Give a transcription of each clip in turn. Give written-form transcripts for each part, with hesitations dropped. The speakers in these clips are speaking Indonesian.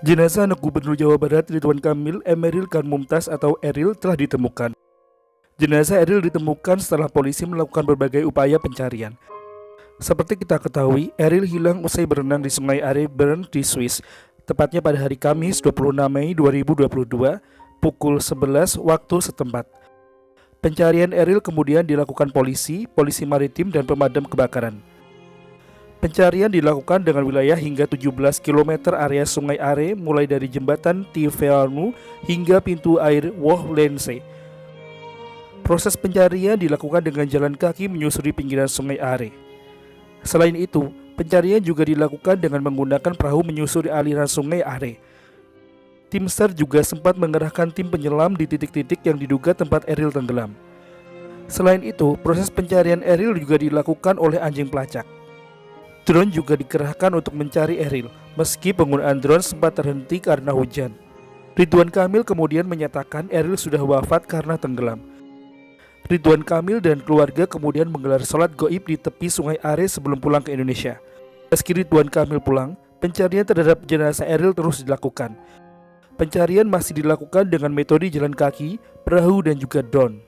Jenazah anak Gubernur Jawa Barat Ridwan Kamil Emeril Khan Mumtaz atau Eril telah ditemukan. Jenazah Eril ditemukan setelah polisi melakukan berbagai upaya pencarian. Seperti kita ketahui, Eril hilang usai berenang di Sungai Are, Bern di Swiss, tepatnya pada hari Kamis 26 Mei 2022 pukul 11 waktu setempat. Pencarian Eril kemudian dilakukan polisi maritim dan pemadam kebakaran. Pencarian dilakukan dengan wilayah hingga 17 km area Sungai Are mulai dari jembatan Tiveanu hingga pintu air Wohlense. Proses pencarian dilakukan dengan jalan kaki menyusuri pinggiran Sungai Are. Selain itu, pencarian juga dilakukan dengan menggunakan perahu menyusuri aliran Sungai Are. Tim SAR juga sempat mengerahkan tim penyelam di titik-titik yang diduga tempat Eril tenggelam. Selain itu, proses pencarian Eril juga dilakukan oleh anjing pelacak. Drone juga dikerahkan untuk mencari Eril, meski penggunaan drone sempat terhenti karena hujan. Ridwan Kamil kemudian menyatakan Eril sudah wafat karena tenggelam. Ridwan Kamil dan keluarga kemudian menggelar sholat goib di tepi Sungai Are sebelum pulang ke Indonesia. Meski Ridwan Kamil pulang, pencarian terhadap jenazah Eril terus dilakukan. Pencarian masih dilakukan dengan metode jalan kaki, perahu dan juga drone.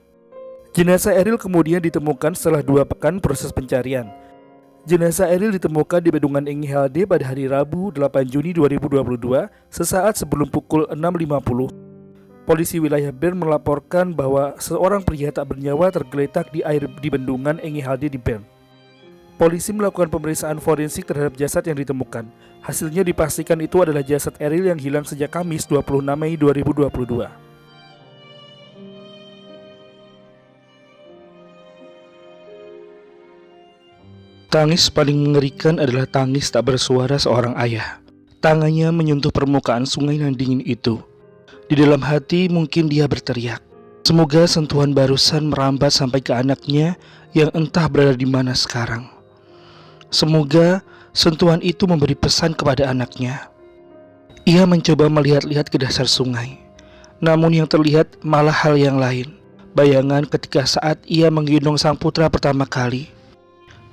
Jenazah Eril kemudian ditemukan setelah 2 pekan proses pencarian. Jenazah Eril ditemukan di Bendungan Engi HLD pada hari Rabu 8 Juni 2022 sesaat sebelum pukul 6.50. Polisi wilayah Bern melaporkan bahwa seorang pria tak bernyawa tergeletak di air di Bendungan Engi HLD di Bern. Polisi melakukan pemeriksaan forensik terhadap jasad yang ditemukan. Hasilnya dipastikan itu adalah jasad Eril yang hilang sejak Kamis 26 Mei 2022. Tangis paling mengerikan adalah tangis tak bersuara seorang ayah. Tangannya menyentuh permukaan sungai yang dingin itu. Di dalam hati mungkin dia berteriak. Semoga sentuhan barusan merambat sampai ke anaknya yang entah berada di mana sekarang. Semoga sentuhan itu memberi pesan kepada anaknya. Ia mencoba melihat-lihat ke dasar sungai. Namun yang terlihat malah hal yang lain. Bayangan ketika saat ia menggendong sang putra pertama kali.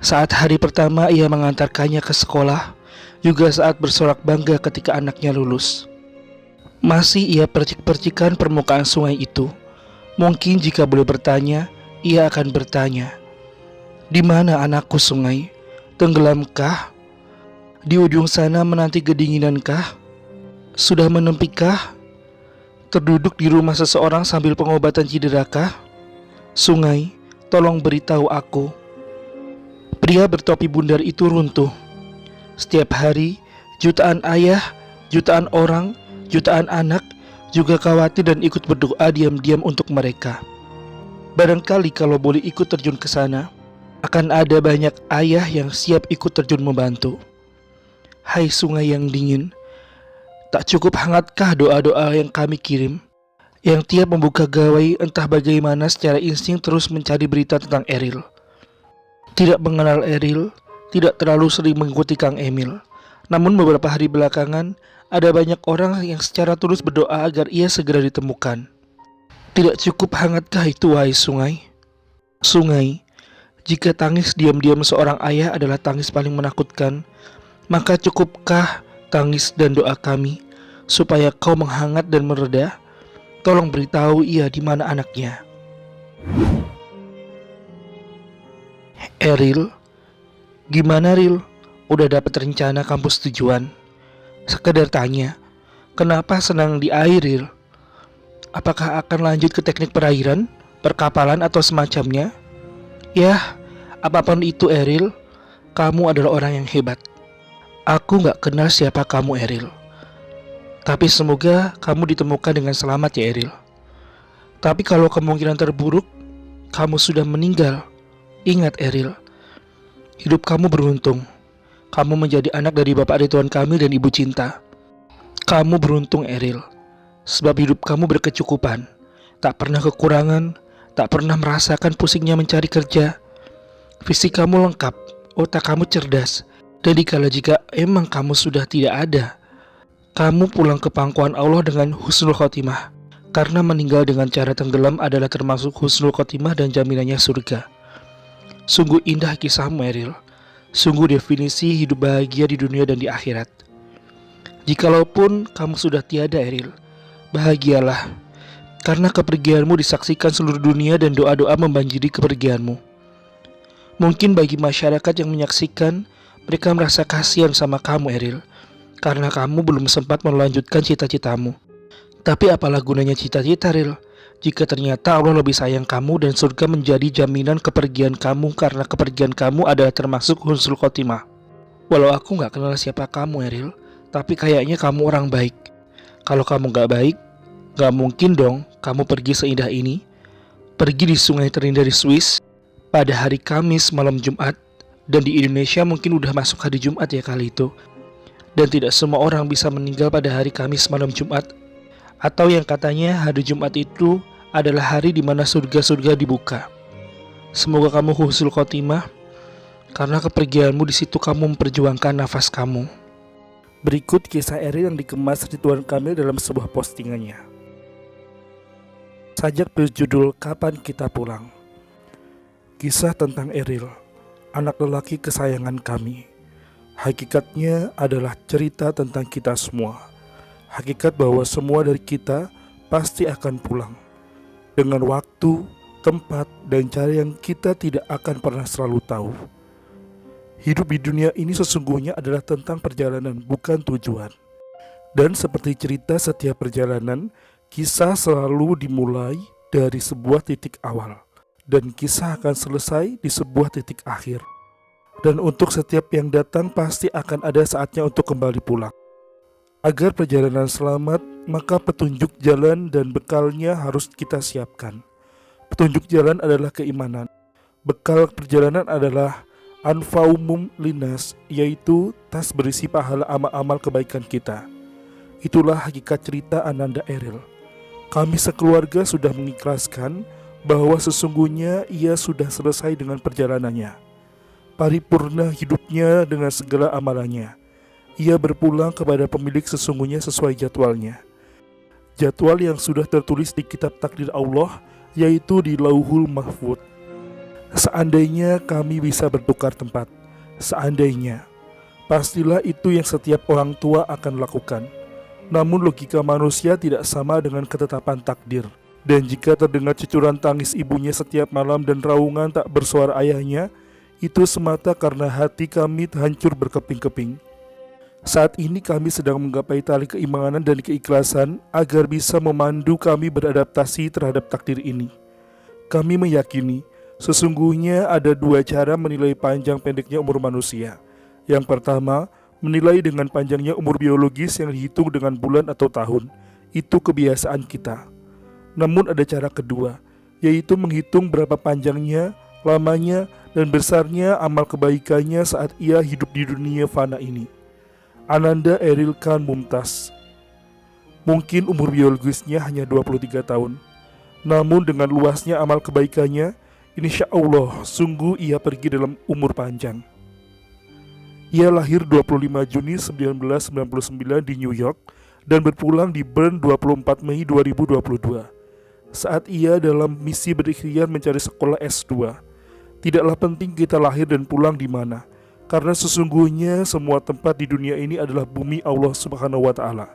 Saat hari pertama ia mengantarkannya ke sekolah, juga saat bersorak bangga ketika anaknya lulus. Masih ia percik-percikan permukaan sungai itu. Mungkin jika boleh bertanya, ia akan bertanya, "Di mana anakku sungai? Tenggelamkah? Di ujung sana menanti kedinginankah? Sudah menempikah? Terduduk di rumah seseorang sambil pengobatan cederakah? Sungai, tolong beritahu aku." Pria bertopi bundar itu runtuh. Setiap hari, jutaan ayah, jutaan orang, jutaan anak juga khawatir dan ikut berdoa diam-diam untuk mereka. Barangkali kalau boleh ikut terjun ke sana, akan ada banyak ayah yang siap ikut terjun membantu. Hai sungai yang dingin, tak cukup hangatkah doa-doa yang kami kirim? Yang tiap membuka gawai entah bagaimana secara insting terus mencari berita tentang Eril. Tidak mengenal Eril, tidak terlalu sering mengikuti Kang Emil. Namun beberapa hari belakangan, ada banyak orang yang secara tulus berdoa agar ia segera ditemukan. Tidak cukup hangatkah itu, wahai sungai? Sungai, jika tangis diam-diam seorang ayah adalah tangis paling menakutkan, maka cukupkah tangis dan doa kami supaya kau menghangat dan mereda? Tolong beritahu ia di mana anaknya. Eril, gimana Ril? Udah dapat rencana kampus tujuan? Sekedar tanya, kenapa senang di air Ril? Apakah akan lanjut ke teknik perairan, perkapalan atau semacamnya? Yah, apapun itu Eril, kamu adalah orang yang hebat. Aku gak kenal siapa kamu Eril. Tapi semoga kamu ditemukan dengan selamat ya Eril. Tapi kalau kemungkinan terburuk, kamu sudah meninggal. Ingat Eril, hidup kamu beruntung. Kamu menjadi anak dari Bapak Ridwan Kamil dan Ibu Cinta. Kamu beruntung Eril, sebab hidup kamu berkecukupan. Tak pernah kekurangan, tak pernah merasakan pusingnya mencari kerja. Fisik kamu lengkap, otak kamu cerdas. Dan dikala jika emang kamu sudah tidak ada, kamu pulang ke pangkuan Allah dengan husnul khotimah. Karena meninggal dengan cara tenggelam adalah termasuk husnul khotimah dan jaminannya surga. Sungguh indah kisahmu Eril. Sungguh definisi hidup bahagia di dunia dan di akhirat. Jikalaupun kamu sudah tiada, Eril, bahagialah, karena kepergianmu disaksikan seluruh dunia dan doa-doa membanjiri kepergianmu. Mungkin bagi masyarakat yang menyaksikan, mereka merasa kasihan sama kamu, Eril, karena kamu belum sempat melanjutkan cita-citamu. Tapi apalah gunanya cita-cita, Ril, jika ternyata Allah lebih sayang kamu dan surga menjadi jaminan kepergian kamu, karena kepergian kamu adalah termasuk husnul khotimah. Walau aku gak kenal siapa kamu, Eril, tapi kayaknya kamu orang baik. Kalau kamu gak baik, gak mungkin dong kamu pergi seindah ini. Pergi di sungai terindah di Swiss pada hari Kamis malam Jumat. Dan di Indonesia mungkin udah masuk hari Jumat ya kali itu. Dan tidak semua orang bisa meninggal pada hari Kamis malam Jumat. Atau yang katanya hari Jumat itu adalah hari di mana surga-surga dibuka. Semoga kamu husnul khotimah, karena kepergianmu di situ kamu memperjuangkan nafas kamu. Berikut kisah Eril yang dikemas Ridwan Kamil dalam sebuah postingannya. Sajak berjudul Kapan Kita Pulang. Kisah tentang Eril, anak lelaki kesayangan kami. Hakikatnya adalah cerita tentang kita semua. Hakikat bahwa semua dari kita pasti akan pulang. Dengan waktu, tempat, dan cara yang kita tidak akan pernah selalu tahu. Hidup di dunia ini sesungguhnya adalah tentang perjalanan, bukan tujuan. Dan seperti cerita setiap perjalanan, kisah selalu dimulai dari sebuah titik awal. Dan kisah akan selesai di sebuah titik akhir. Dan untuk setiap yang datang pasti akan ada saatnya untuk kembali pulang. Agar perjalanan selamat, maka petunjuk jalan dan bekalnya harus kita siapkan. Petunjuk jalan adalah keimanan. Bekal perjalanan adalah anfaumum linas, yaitu tas berisi pahala amal-amal kebaikan kita. Itulah hakikat cerita Ananda Eril. Kami sekeluarga sudah mengikhlaskan bahwa sesungguhnya ia sudah selesai dengan perjalanannya. Paripurna hidupnya dengan segala amalannya. Ia berpulang kepada pemilik sesungguhnya sesuai jadwalnya. Jadwal yang sudah tertulis di kitab takdir Allah, yaitu di Lauhul Mahfud. Seandainya kami bisa bertukar tempat, seandainya, pastilah itu yang setiap orang tua akan lakukan. Namun logika manusia tidak sama dengan ketetapan takdir. Dan jika terdengar cucuran tangis ibunya setiap malam dan raungan tak bersuara ayahnya, itu semata karena hati kami hancur berkeping-keping. Saat ini kami sedang menggapai tali keimanan dan keikhlasan agar bisa memandu kami beradaptasi terhadap takdir ini. Kami meyakini sesungguhnya ada dua cara menilai panjang pendeknya umur manusia. Yang pertama, menilai dengan panjangnya umur biologis yang dihitung dengan bulan atau tahun. Itu kebiasaan kita. Namun ada cara kedua, yaitu menghitung berapa panjangnya, lamanya, dan besarnya amal kebaikannya saat ia hidup di dunia fana ini. Ananda Eril Khan Mumtaz. Mungkin umur biologisnya hanya 23 tahun. Namun dengan luasnya amal kebaikannya, insya Allah sungguh ia pergi dalam umur panjang. Ia lahir 25 Juni 1999 di New York dan berpulang di Bern 24 Mei 2022. Saat ia dalam misi berikhtiar mencari sekolah S2. Tidaklah penting kita lahir dan pulang di mana. Karena sesungguhnya semua tempat di dunia ini adalah bumi Allah Subhanahu wa Ta'ala.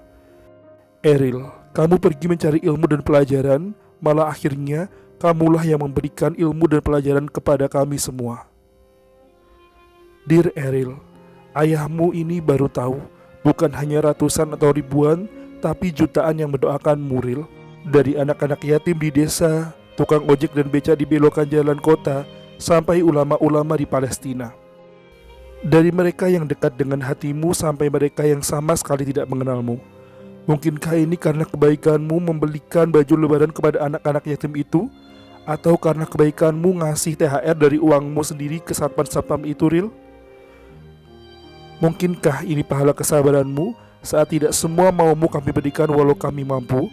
Eril, kamu pergi mencari ilmu dan pelajaran, malah akhirnya kamulah yang memberikan ilmu dan pelajaran kepada kami semua. Dear Eril, ayahmu ini baru tahu, bukan hanya ratusan atau ribuan, tapi jutaan yang mendoakan Muril. Dari anak-anak yatim di desa, tukang ojek dan beca di belokan jalan kota, sampai ulama-ulama di Palestina. Dari mereka yang dekat dengan hatimu sampai mereka yang sama sekali tidak mengenalmu. Mungkinkah ini karena kebaikanmu membelikan baju lebaran kepada anak-anak yatim itu? Atau karena kebaikanmu ngasih THR dari uangmu sendiri ke satpam-satpam itu, Ril? Mungkinkah ini pahala kesabaranmu saat tidak semua maumu kami berikan walau kami mampu,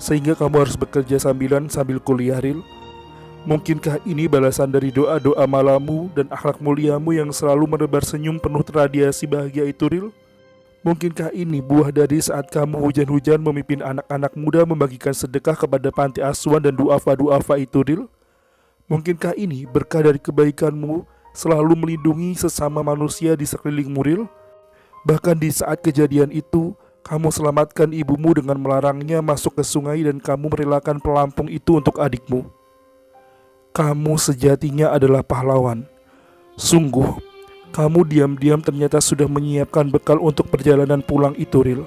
sehingga kamu harus bekerja sambil kuliah, Ril? Mungkinkah ini balasan dari doa-doa malammu dan akhlak muliamu yang selalu menebar senyum penuh radiasi bahagia itu, Ril? Mungkinkah ini buah dari saat kamu hujan-hujan memimpin anak-anak muda membagikan sedekah kepada panti asuhan dan duafa-duafa itu, Ril? Mungkinkah ini berkah dari kebaikanmu selalu melindungi sesama manusia di sekelilingmu, Ril? Bahkan di saat kejadian itu, Kamu selamatkan ibumu dengan melarangnya masuk ke sungai dan kamu merelakan pelampung itu untuk adikmu. Kamu sejatinya adalah pahlawan. Sungguh, kamu diam-diam ternyata sudah menyiapkan bekal untuk perjalanan pulang itu, Ril.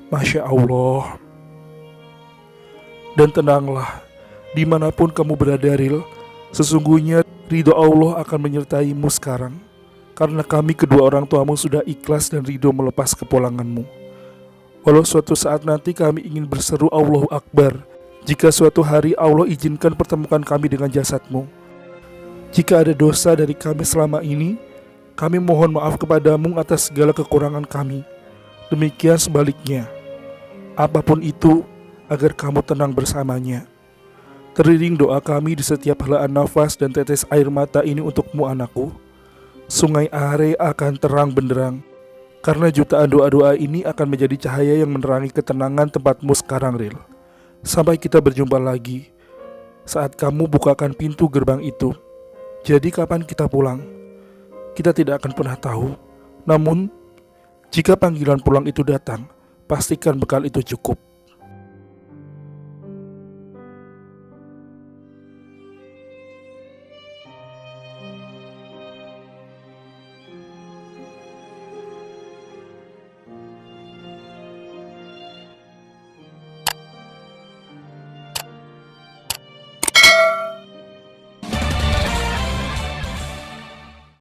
Masya Allah. Dan tenanglah, dimanapun kamu berada, Ril, sesungguhnya ridho Allah akan menyertaimu sekarang. Karena kami kedua orang tuamu sudah ikhlas dan ridho melepas kepulanganmu. Walau suatu saat nanti kami ingin berseru Allahu Akbar, jika suatu hari Allah izinkan pertemukan kami dengan jasadmu. Jika ada dosa dari kami selama ini, kami mohon maaf kepadamu atas segala kekurangan kami. Demikian sebaliknya, apapun itu, agar kamu tenang bersamanya. Teriring doa kami di setiap helaan nafas dan tetes air mata ini untukmu, anakku. Sungai Are akan terang benderang, karena jutaan doa-doa ini akan menjadi cahaya yang menerangi ketenangan tempatmu sekarang, Ril. Sampai kita berjumpa lagi saat kamu bukakan pintu gerbang itu. Jadi kapan kita pulang? Kita tidak akan pernah tahu. Namun, jika panggilan pulang itu datang, pastikan bekal itu cukup.